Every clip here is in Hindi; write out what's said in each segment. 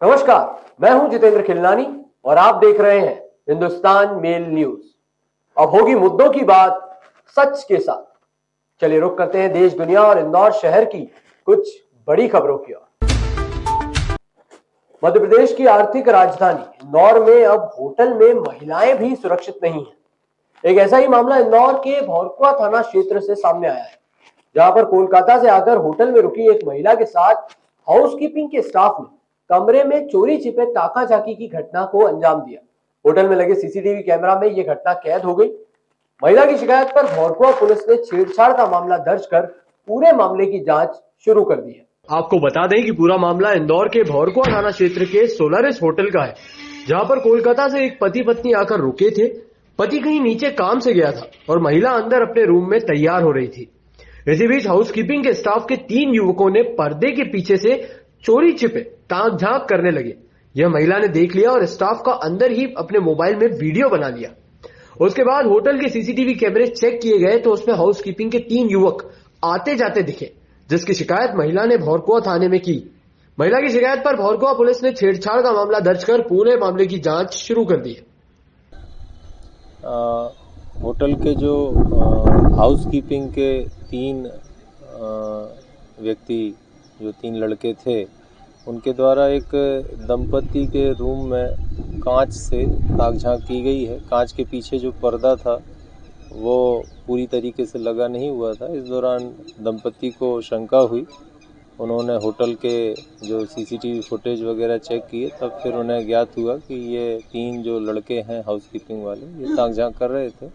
नमस्कार, मैं हूं जितेंद्र खिलनानी और आप देख रहे हैं हिंदुस्तान मेल न्यूज। अब होगी मुद्दों की बात सच के साथ। चलिए रुक करते हैं देश दुनिया और इंदौर शहर की कुछ बड़ी खबरों की ओर। मध्य प्रदेश की आर्थिक राजधानी इंदौर में अब होटल में महिलाएं भी सुरक्षित नहीं हैं। एक ऐसा ही मामला इंदौर के भौरकुआ थाना क्षेत्र से सामने आया है, जहां पर कोलकाता से आकर होटल में रुकी एक महिला के साथ हाउसकीपिंग के स्टाफ ने कमरे में चोरी छिपे ताका झाकी की घटना को अंजाम दिया। होटल में लगे सीसीटीवी कैमरा में यह घटना कैद हो गई। महिला की शिकायत पर भौरकुआ पुलिस ने छेड़छाड़ का मामला दर्ज कर पूरे मामले की जांच शुरू कर दी है। आपको बता दें कि पूरा मामला इंदौर के भौरकुआ थाना क्षेत्र के सोलारिस होटल का है, जहां पर कोलकाता से एक पति पत्नी आकर रुके थे। पति कहीं नीचे काम से गया था और महिला अंदर अपने रूम में तैयार हो रही थी। इसी बीच हाउसकीपिंग के स्टाफ के 3 युवकों ने पर्दे के पीछे से चोरी छिपे ताक झांक करने लगे। यह महिला ने देख लिया और स्टाफ का अंदर ही अपने मोबाइल में वीडियो बना लिया। उसके बाद होटल के सीसीटीवी कैमरे चेक किए गए तो उसमें हाउसकीपिंग के 3 युवक आते जाते दिखे, जिसकी शिकायत महिला ने भौरकुआ थाने में की। महिला की शिकायत पर भौरकुआ पुलिस ने छेड़छाड़ का मामला दर्ज कर पूरे मामले की जांच शुरू कर दी है। होटल के जो हाउसकीपिंग के 3 व्यक्ति जो 3 लड़के थे, उनके द्वारा एक दंपति के रूम में कांच से ताक झांक की गई है। कांच के पीछे जो पर्दा था वो पूरी तरीके से लगा नहीं हुआ था। इस दौरान दंपति को शंका हुई, उन्होंने होटल के जो सीसीटीवी फुटेज वगैरह चेक किए, तब फिर उन्हें ज्ञात हुआ कि ये 3 जो लड़के हैं हाउसकीपिंग वाले, ये ताक झांक कर रहे थे।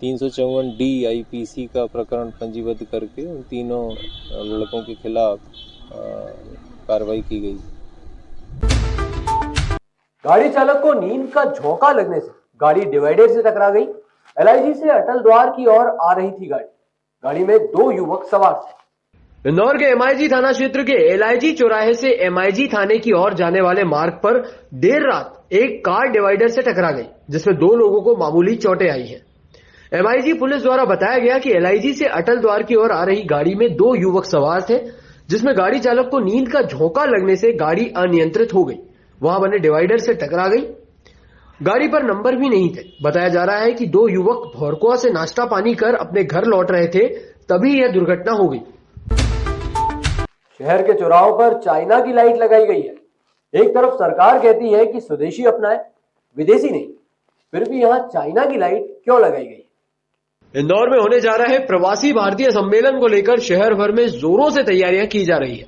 354D IPC का प्रकरण पंजीबद्ध करके उन तीनों लड़कों के खिलाफ कार्रवाई की गई। गाड़ी चालक को नींद का झोंका लगने से गाड़ी डिवाइडर से टकरा गई। LIG से अटल द्वार की ओर आ रही थी गाड़ी में 2 युवक सवार थे। इंदौर के MIG थाना क्षेत्र के LIG चौराहे से MIG थाने की ओर जाने वाले मार्ग पर देर रात एक कार डिवाइडर से टकरा गई, जिसमें 2 लोगों को मामूली चोटें आई हैं। MIG पुलिस द्वारा बताया गया कि LIG से अटल द्वार की ओर आ रही गाड़ी में 2 युवक सवार थे, जिसमें गाड़ी चालक को नींद का झोंका लगने से गाड़ी अनियंत्रित हो गई, वहां बने डिवाइडर से टकरा गई। गाड़ी पर नंबर भी नहीं थे। बताया जा रहा है कि 2 युवक भौरकुआ से नाश्ता पानी कर अपने घर लौट रहे थे, तभी यह दुर्घटना हो गई। शहर के चौराहों पर चाइना की लाइट लगाई गई है। एक तरफ सरकार कहती है कि स्वदेशी अपनाए, विदेशी नहीं, फिर भी यहां चाइना की लाइट क्यों लगाई गई? इंदौर में होने जा रहे प्रवासी भारतीय सम्मेलन को लेकर शहर भर में जोरों से तैयारियां की जा रही है।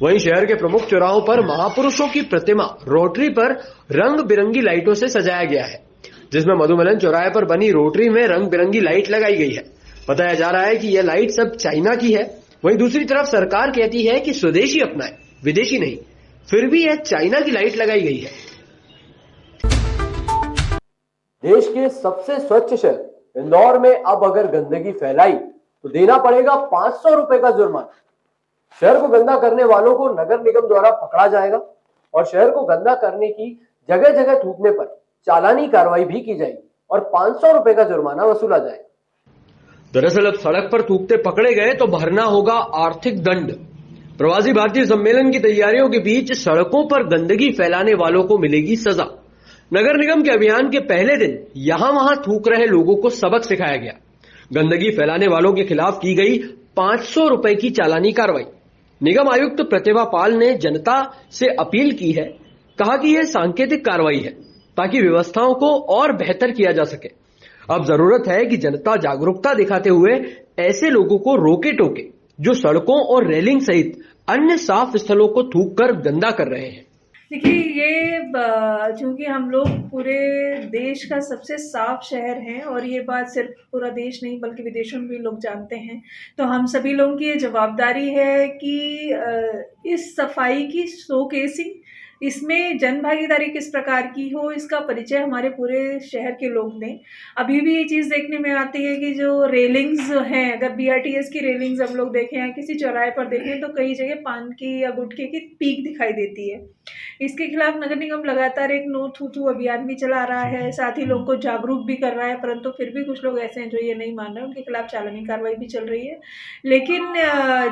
वहीं शहर के प्रमुख चौराहों पर महापुरुषों की प्रतिमा रोटरी पर रंग बिरंगी लाइटों से सजाया गया है, जिसमें मधुमलन चौराहे पर बनी रोटरी में रंग बिरंगी लाइट लगाई गई है। बताया जा रहा है कि यह लाइट सब चाइना की है। वहीं दूसरी तरफ सरकार कहती है कि स्वदेशी अपनाए, विदेशी नहीं, फिर भी यह चाइना की लाइट लगाई गई है। देश के सबसे स्वच्छ शहर इंदौर में अब अगर गंदगी फैलाई तो देना पड़ेगा 500 रुपए का जुर्माना। शहर को गंदा करने वालों को नगर निगम द्वारा पकड़ा जाएगा और शहर को गंदा करने की जगह जगह थूकने पर चालानी कार्रवाई भी की जाएगी और 500 रुपए का जुर्माना वसूला जाएगा। दरअसल अब सड़क पर थूकते पकड़े गए तो भरना होगा आर्थिक दंड। प्रवासी भारतीय सम्मेलन की तैयारियों के बीच सड़कों पर गंदगी फैलाने वालों को मिलेगी सजा। नगर निगम के अभियान के पहले दिन यहां वहां थूक रहे लोगों को सबक सिखाया गया। गंदगी फैलाने वालों के खिलाफ की गई 500 रुपए की चालानी कार्रवाई। निगम आयुक्त प्रतिभा पाल ने जनता से अपील की है, कहा कि यह सांकेतिक कार्रवाई है ताकि व्यवस्थाओं को और बेहतर किया जा सके। अब जरूरत है कि जनता जागरूकता दिखाते हुए ऐसे लोगों को रोके टोके जो सड़कों और रेलिंग सहित अन्य साफ स्थलों को थूक कर गंदा कर रहे हैं। देखिए, ये चूंकि हम लोग पूरे देश का सबसे साफ शहर हैं और ये बात सिर्फ पूरा देश नहीं बल्कि विदेशों में भी लोग जानते हैं, तो हम सभी लोगों की ये जवाबदारी है कि इस सफाई की शोकेसिंग, इसमें जन भागीदारी किस प्रकार की हो, इसका परिचय हमारे पूरे शहर के लोग दें। अभी भी ये चीज़ देखने में आती है कि जो रेलिंग्स हैं, अगर BRTS की रेलिंग्स हम लोग देखें या किसी चौराहे पर देखें तो कई जगह पान की या गुटखे की पीक दिखाई देती है। इसके खिलाफ नगर निगम लगातार एक नो थू थू अभियान भी चला रहा है, साथ ही लोगों को जागरूक भी कर रहा है, परंतु फिर भी कुछ लोग ऐसे हैं जो ये नहीं मान रहे, उनके खिलाफ चालानी कार्रवाई भी चल रही है। लेकिन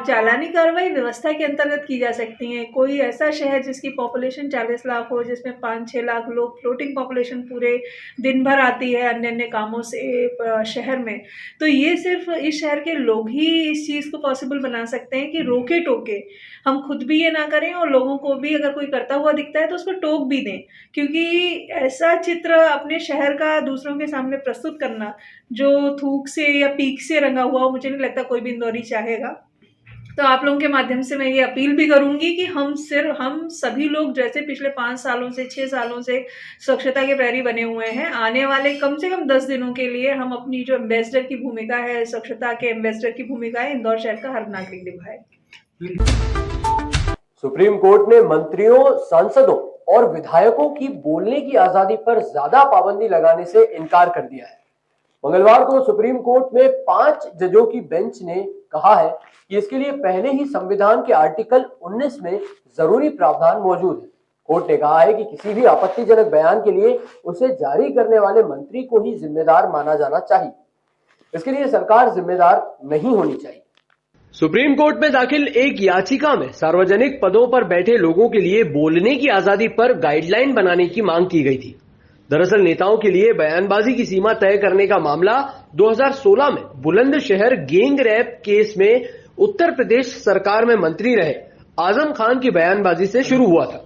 चालानी कार्रवाई व्यवस्था के अंतर्गत की जा सकती है। कोई ऐसा शहर जिसकी पॉपुलेशन पॉपुलेशन 40 लाख हो, जिसमें 5-6 लाख लोग, फ्लोटिंग पॉपुलेशन पूरे दिन भर आती है अन्य-अन्य कामों से शहर में। तो ये सिर्फ़ इस शहर के लोग ही इस चीज़ को पॉसिबल बना सकते हैं कि रोके-टोके हम खुद भी ये ना करें और लोगों को भी अगर कोई करता हुआ दिखता है तो उसको टोक भी दें। क्योंकि ऐसा चित्र अपने शहर का दूसरों के सामने प्रस्तुत करना, जो थूक से या पीक से रंगा हुआ हो, मुझे नहीं लगता कोई भी इंदौरी चाहेगा। तो आप लोगों के माध्यम से मैं ये अपील भी करूँगी कि हम सभी लोग जैसे पिछले 5 सालों से, 6 सालों से स्वच्छता के प्रहरी बने हुए हैं, आने वाले कम से कम 10 दिनों के लिए हम अपनी जो एम्बेसडर की भूमिका है, स्वच्छता के एम्बेसडर की भूमिका है, इंदौर शहर का हर नागरिक निभाए। सुप्रीम कोर्ट ने मंत्रियों, सांसदों और विधायकों की बोलने की आजादी पर ज्यादा पाबंदी लगाने से इनकार कर दिया है। मंगलवार को सुप्रीम कोर्ट में 5 जजों की बेंच ने कहा है कि इसके लिए पहले ही संविधान के आर्टिकल 19 में जरूरी प्रावधान मौजूद है। कोर्ट ने कहा है कि किसी भी आपत्तिजनक बयान के लिए उसे जारी करने वाले मंत्री को ही जिम्मेदार माना जाना चाहिए। इसके लिए सरकार जिम्मेदार नहीं होनी चाहिए। सुप्रीम कोर्ट में दाखिल एक याचिका में सार्वजनिक पदों पर बैठे लोगों के लिए बोलने की आजादी पर गाइडलाइन बनाने की मांग की गई थी। दरअसल नेताओं के लिए बयानबाजी की सीमा तय करने का मामला 2016 में बुलंदशहर गैंग रेप केस में उत्तर प्रदेश सरकार में मंत्री रहे आजम खान की बयानबाजी से शुरू हुआ था।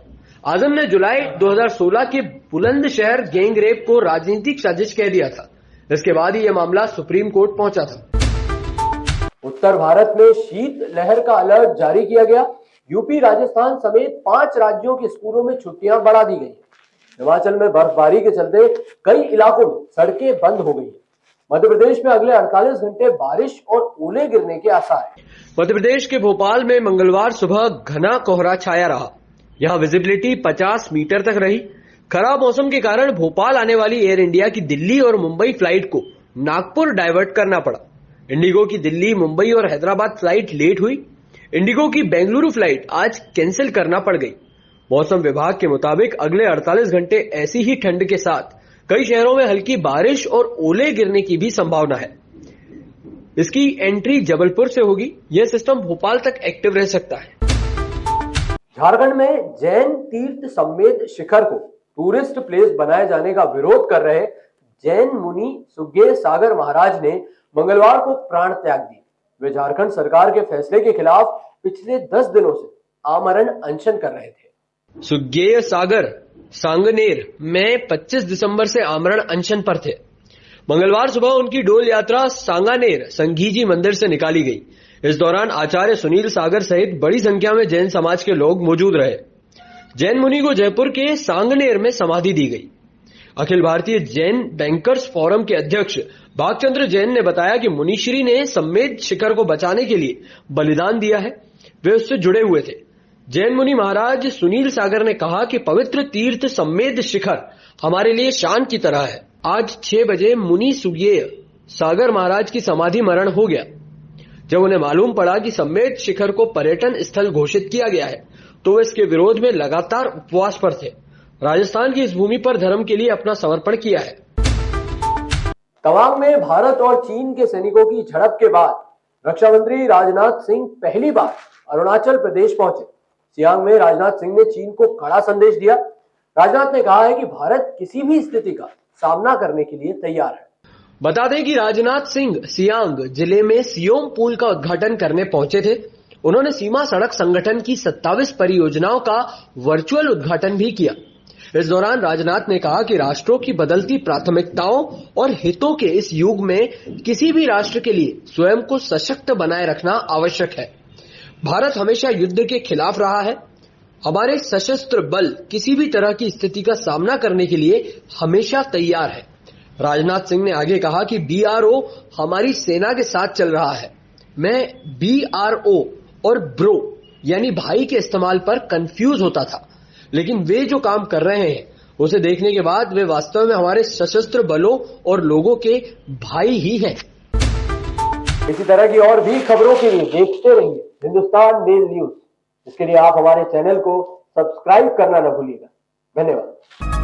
आजम ने जुलाई 2016 के बुलंदशहर गैंग रेप को राजनीतिक साजिश कह दिया था। इसके बाद ही यह मामला सुप्रीम कोर्ट पहुंचा था। उत्तर भारत में शीत लहर का अलर्ट जारी किया गया। यूपी, राजस्थान समेत 5 राज्यों के स्कूलों में छुट्टियां बढ़ा दी गई। हिमाचल में बर्फबारी के चलते कई इलाकों में सड़कें बंद हो गई। मध्य प्रदेश में अगले 48 घंटे बारिश और ओले गिरने के आसार हैं। मध्य प्रदेश के भोपाल में मंगलवार सुबह घना कोहरा छाया रहा। यहां विजिबिलिटी 50 मीटर तक रही। खराब मौसम के कारण भोपाल आने वाली एयर इंडिया की दिल्ली और मुंबई फ्लाइट को नागपुर डाइवर्ट करना पड़ा। इंडिगो की दिल्ली, मुंबई और हैदराबाद फ्लाइट लेट हुई। इंडिगो की बेंगलुरु फ्लाइट आज कैंसिल करना पड़ गई। मौसम विभाग के मुताबिक अगले 48 घंटे ऐसी ही ठंड के साथ कई शहरों में हल्की बारिश और ओले गिरने की भी संभावना है। इसकी एंट्री जबलपुर से होगी। यह सिस्टम भोपाल तक एक्टिव रह सकता है। झारखंड में जैन तीर्थ सम्मेद शिखर को टूरिस्ट प्लेस बनाए जाने का विरोध कर रहे जैन मुनि सुग्गे सागर महाराज ने मंगलवार को प्राण त्याग दिए। वे झारखंड सरकार के फैसले के खिलाफ पिछले 10 दिनों से आमरण अनशन कर रहे थे। सुग्गेय सागर सांगनेर में 25 दिसंबर से आमरण अनशन पर थे। मंगलवार सुबह उनकी डोल यात्रा सांगानेर संघीजी मंदिर से निकाली गई। इस दौरान आचार्य सुनील सागर सहित बड़ी संख्या में जैन समाज के लोग मौजूद रहे। जैन मुनि को जयपुर के सांगनेर में समाधि दी गई। अखिल भारतीय जैन बैंकर्स फोरम के अध्यक्ष भागचंद्र जैन ने बताया कि मुनिश्री ने सम्मेद शिखर को बचाने के लिए बलिदान दिया है। वे उससे जुड़े हुए थे। जैन मुनि महाराज सुनील सागर ने कहा कि पवित्र तीर्थ सम्मेद शिखर हमारे लिए शान की तरह है। आज 6 बजे मुनि सुग्गेय सागर महाराज की समाधि मरण हो गया। जब उन्हें मालूम पड़ा कि सम्मेद शिखर को पर्यटन स्थल घोषित किया गया है तो वे इसके विरोध में लगातार उपवास पर थे। राजस्थान की इस भूमि पर धर्म के लिए अपना समर्पण किया है। तवांग में भारत और चीन के सैनिकों की झड़प के बाद रक्षा मंत्री राजनाथ सिंह पहली बार अरुणाचल प्रदेश पहुंचे। सियांग में राजनाथ सिंह ने चीन को कड़ा संदेश दिया। राजनाथ ने कहा है कि भारत किसी भी स्थिति का सामना करने के लिए तैयार है। बता दें कि राजनाथ सिंह सियांग जिले में सियोम पुल का उद्घाटन करने पहुंचे थे। उन्होंने सीमा सड़क संगठन की 27 परियोजनाओं का वर्चुअल उद्घाटन भी किया। इस दौरान राजनाथ ने कहा कि राष्ट्रों की बदलती प्राथमिकताओं और हितों के इस युग में किसी भी राष्ट्र के लिए स्वयं को सशक्त बनाए रखना आवश्यक है। भारत हमेशा युद्ध के खिलाफ रहा है। हमारे सशस्त्र बल किसी भी तरह की स्थिति का सामना करने के लिए हमेशा तैयार है। राजनाथ सिंह ने आगे कहा कि BRO हमारी सेना के साथ चल रहा है। मैं BRO और ब्रो यानी भाई के इस्तेमाल पर कंफ्यूज होता था, लेकिन वे जो काम कर रहे हैं उसे देखने के बाद वे वास्तव में हमारे सशस्त्र बलों और लोगों के भाई ही हैं। इसी तरह की और भी खबरों के लिए देखते रहिए हिंदुस्तान मेल न्यूज। इसके लिए आप हमारे चैनल को सब्सक्राइब करना न भूलिएगा। धन्यवाद।